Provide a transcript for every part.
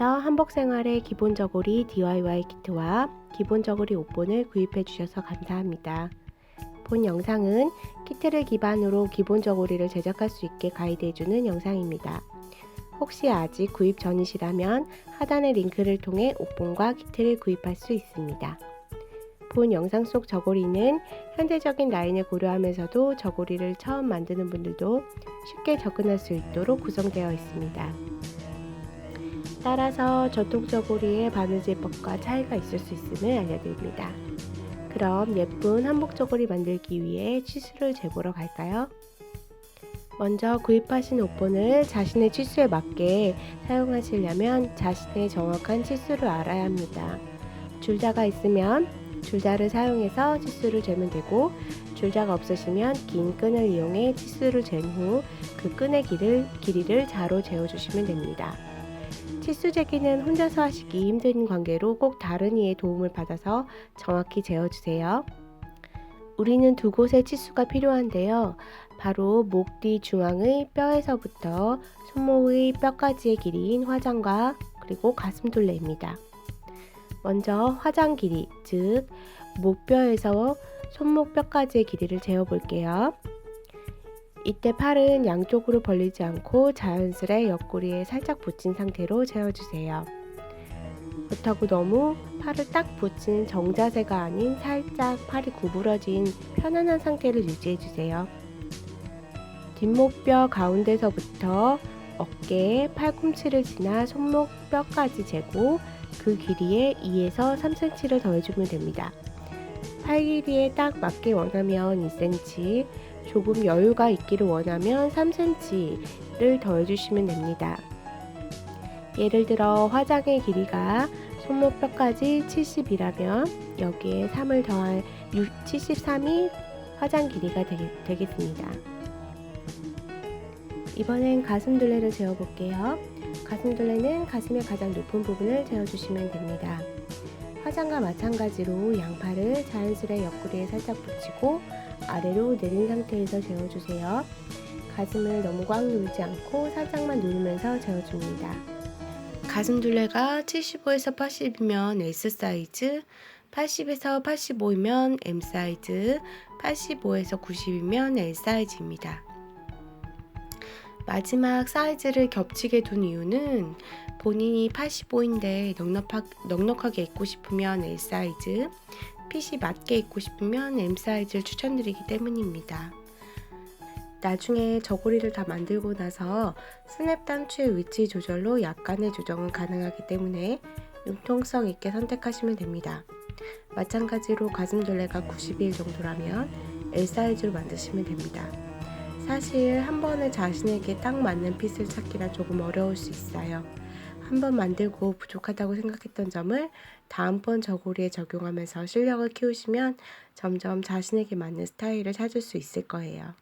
먼저 한복생활의 기본 저고리 DIY 키트와 기본 저고리 옷본을 구입해 주셔서 감사합니다. 본 영상은 키트를 기반으로 기본 저고리를 제작할 수 있게 가이드해주는 영상입니다. 혹시 아직 구입 전이시라면 하단의 링크를 통해 옷본과 키트를 구입할 수 있습니다. 본 영상 속 저고리는 현대적인 라인을 고려하면서도 저고리를 처음 만드는 분들도 쉽게 접근할 수 있도록 구성되어 있습니다. 따라서 전통 저고리의 바느질법과 차이가 있을 수 있음을 알려드립니다. 그럼 예쁜 한복 저고리 만들기 위해 치수를 재보러 갈까요? 먼저 구입하신 옷본을 자신의 치수에 맞게 사용하시려면 자신의 정확한 치수를 알아야 합니다. 줄자가 있으면 줄자를 사용해서 치수를 재면 되고, 줄자가 없으시면 긴 끈을 이용해 치수를 잰 후 그 끈의 길이를 자로 재어주시면 됩니다. 치수 재기는 혼자서 하시기 힘든 관계로 꼭 다른 이의 도움을 받아서 정확히 재어주세요. 우리는 두 곳의 치수가 필요한데요. 바로 목 뒤 중앙의 뼈에서부터 손목의 뼈까지의 길이인 화장과 그리고 가슴둘레입니다. 먼저 화장 길이, 즉 목뼈에서 손목뼈까지의 길이를 재어볼게요. 이때 팔은 양쪽으로 벌리지 않고 자연스레 옆구리에 살짝 붙인 상태로 재어주세요. 그렇다고 너무 팔을 딱 붙이는 정자세가 아닌 살짝 팔이 구부러진 편안한 상태를 유지해주세요. 뒷목뼈 가운데서부터 어깨, 팔꿈치를 지나 손목뼈까지 재고 그 길이에 2에서 3cm를 더해주면 됩니다. 팔 길이에 딱 맞게 원하면 2cm, 조금 여유가 있기를 원하면 3cm를 더해주시면 됩니다. 예를 들어 화장의 길이가 손목뼈까지 70이라면 여기에 3을 더할 73이 화장 길이가 되겠습니다. 이번엔 가슴둘레를 재어볼게요. 가슴둘레는 가슴의 가장 높은 부분을 재어주시면 됩니다. 화장과 마찬가지로 양팔을 자연스레 옆구리에 살짝 붙이고 아래로 내린 상태에서 재어주세요. 가슴을 너무 꽉 누르지 않고 살짝만 누르면서 재어줍니다. 가슴둘레가 75에서 80이면 S 사이즈, 80에서 85이면 M 사이즈, 85에서 90이면 L 사이즈입니다. 마지막 사이즈를 겹치게 둔 이유는 본인이 85인데 넉넉하게 입고 싶으면 L 사이즈, 핏이 맞게 입고 싶으면 M 사이즈를 추천드리기 때문입니다. 나중에 저고리를 다 만들고 나서 스냅 단추의 위치 조절로 약간의 조정은 가능하기 때문에 융통성 있게 선택하시면 됩니다. 마찬가지로 가슴둘레가 90일 정도라면 L 사이즈로 만드시면 됩니다. 사실 한 번에 자신에게 딱 맞는 핏을 찾기란 조금 어려울 수 있어요. 한 번 만들고 부족하다고 생각했던 점을 다음번 저고리에 적용하면서 실력을 키우시면 점점 자신에게 맞는 스타일을 찾을 수 있을 거예요.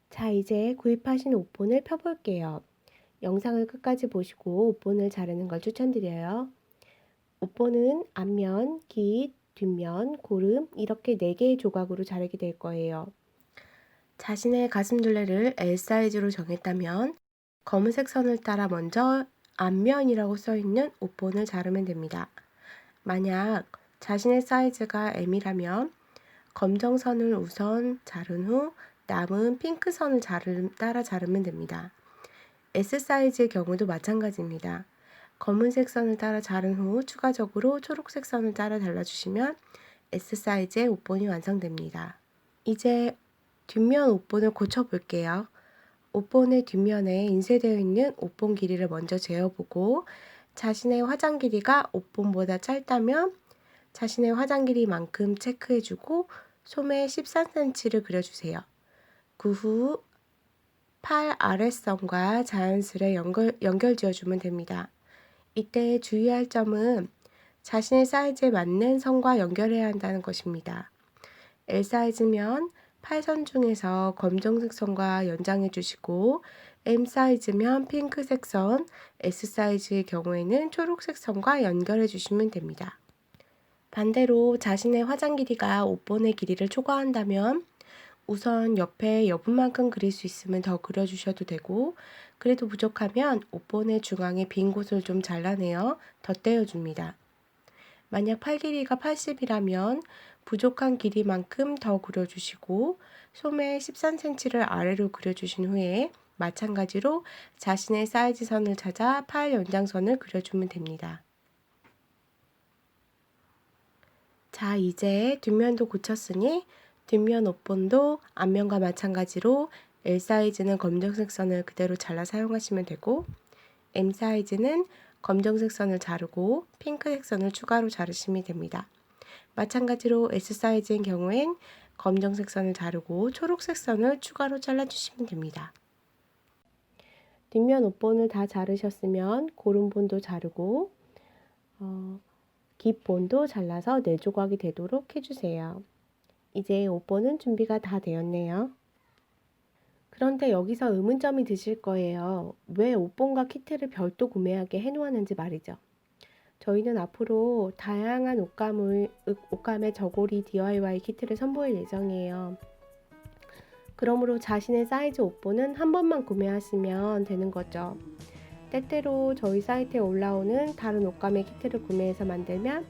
자, 이제 구입하신 옷본을 펴볼게요. 영상을 끝까지 보시고 옷본을 자르는 걸 추천드려요. 옷본은 앞면, 깃, 뒷면, 고름 이렇게 4개의 조각으로 자르게 될 거예요. 자신의 가슴둘레를 L 사이즈로 정했다면 검은색 선을 따라 먼저 앞면이라고 써있는 옷본을 자르면 됩니다. 만약 자신의 사이즈가 M이라면 검정선을 우선 자른 후 남은 핑크 선을 따라 자르면 됩니다. S 사이즈의 경우도 마찬가지입니다. 검은색 선을 따라 자른 후 추가적으로 초록색 선을 따라 잘라주시면 S 사이즈의 옷본이 완성됩니다. 이제 뒷면 옷본을 고쳐볼게요. 옷본의 뒷면에 인쇄되어 있는 옷본 길이를 먼저 재어보고 자신의 화장 길이가 옷본보다 짧다면 자신의 화장 길이만큼 체크해주고 소매 13cm를 그려주세요. 그 후 팔 아랫선과 자연스레 연결 지어주면 됩니다. 이때 주의할 점은 자신의 사이즈에 맞는 선과 연결해야 한다는 것입니다. L 사이즈면 팔선 중에서 검정색 선과 연장해 주시고 M 사이즈면 핑크색 선, S 사이즈의 경우에는 초록색 선과 연결해 주시면 됩니다. 반대로 자신의 화장 길이가 옷본의 길이를 초과한다면 우선 옆에 여분만큼 그릴 수 있으면 더 그려주셔도 되고, 그래도 부족하면 옷본의 중앙에 빈 곳을 좀 잘라내어 덧대어줍니다. 만약 팔 길이가 80이라면 부족한 길이만큼 더 그려주시고, 소매 13cm를 아래로 그려주신 후에 마찬가지로 자신의 사이즈 선을 찾아 팔 연장선을 그려주면 됩니다. 자, 이제 뒷면도 고쳤으니 뒷면 옷본도 앞면과 마찬가지로 L 사이즈는 검정색 선을 그대로 잘라 사용하시면 되고, M 사이즈는 검정색 선을 자르고 핑크색 선을 추가로 자르시면 됩니다. 마찬가지로 S 사이즈인 경우엔 검정색 선을 자르고 초록색 선을 추가로 잘라주시면 됩니다. 뒷면 옷본을 다 자르셨으면 고름본도 자르고 깃본도 잘라서 4조각이 되도록 해주세요. 이제 옷본은 준비가 다 되었네요. 그런데 여기서 의문점이 드실 거예요. 왜 옷본과 키트를 별도 구매하게 해놓았는지 말이죠. 저희는 앞으로 다양한 옷감의 저고리 DIY 키트를 선보일 예정이에요. 그러므로 자신의 사이즈 옷본은 한 번만 구매하시면 되는 거죠. 때때로 저희 사이트에 올라오는 다른 옷감의 키트를 구매해서 만들면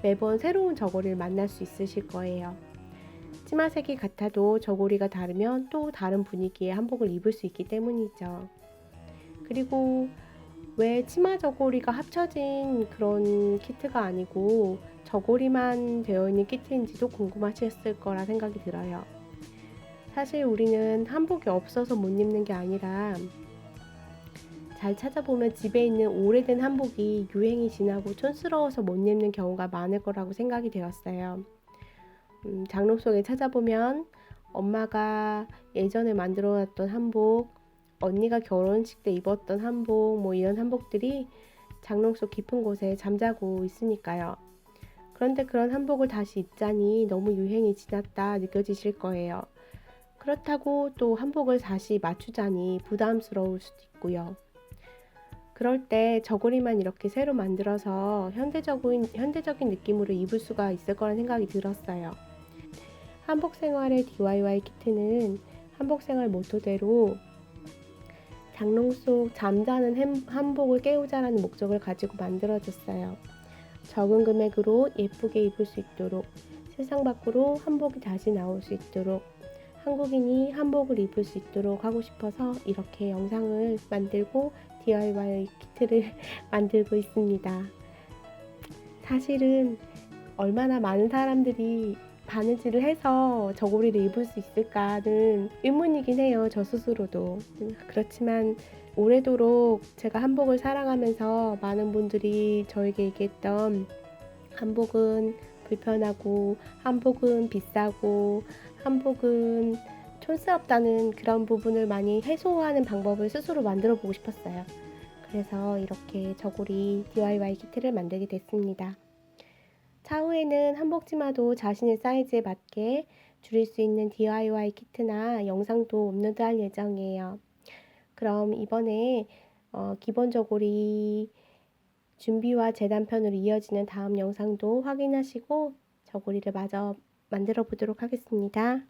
매번 새로운 저고리를 만날 수 있으실 거예요. 치마색이 같아도 저고리가 다르면 또 다른 분위기의 한복을 입을 수 있기 때문이죠. 그리고 왜 치마 저고리가 합쳐진 그런 키트가 아니고 저고리만 되어 있는 키트인지도 궁금하셨을 거라 생각이 들어요. 사실 우리는 한복이 없어서 못 입는 게 아니라 잘 찾아보면 집에 있는 오래된 한복이 유행이 지나고 촌스러워서 못 입는 경우가 많을 거라고 생각이 되었어요. 장롱 속에 찾아보면 엄마가 예전에 만들어놨던 한복, 언니가 결혼식 때 입었던 한복, 뭐 이런 한복들이 장롱 속 깊은 곳에 잠자고 있으니까요. 그런데 그런 한복을 다시 입자니 너무 유행이 지났다 느껴지실 거예요. 그렇다고 또 한복을 다시 맞추자니 부담스러울 수도 있고요. 그럴 때 저고리만 이렇게 새로 만들어서 현대적인 느낌으로 입을 수가 있을 거란 생각이 들었어요. 한복생활의 DIY 키트는 한복생활 모토대로 장롱 속 잠자는 한복을 깨우자라는 목적을 가지고 만들어졌어요. 적은 금액으로 예쁘게 입을 수 있도록, 세상 밖으로 한복이 다시 나올 수 있도록, 한국인이 한복을 입을 수 있도록 하고 싶어서 이렇게 영상을 만들고 DIY 키트를 만들고 있습니다. 사실은 얼마나 많은 사람들이 바느질을 해서 저고리를 입을 수 있을까는 의문이긴 해요. 저 스스로도. 그렇지만 오래도록 제가 한복을 사랑하면서 많은 분들이 저에게 얘기했던 한복은 불편하고 한복은 비싸고 한복은 촌스럽다는 그런 부분을 많이 해소하는 방법을 스스로 만들어 보고 싶었어요. 그래서 이렇게 저고리 DIY 키트를 만들게 됐습니다. 차후에는 한복 치마도 자신의 사이즈에 맞게 줄일 수 있는 DIY 키트나 영상도 업로드할 예정이에요. 그럼 이번에 기본 저고리 준비와 재단편으로 이어지는 다음 영상도 확인하시고 저고리를 마저 만들어 보도록 하겠습니다.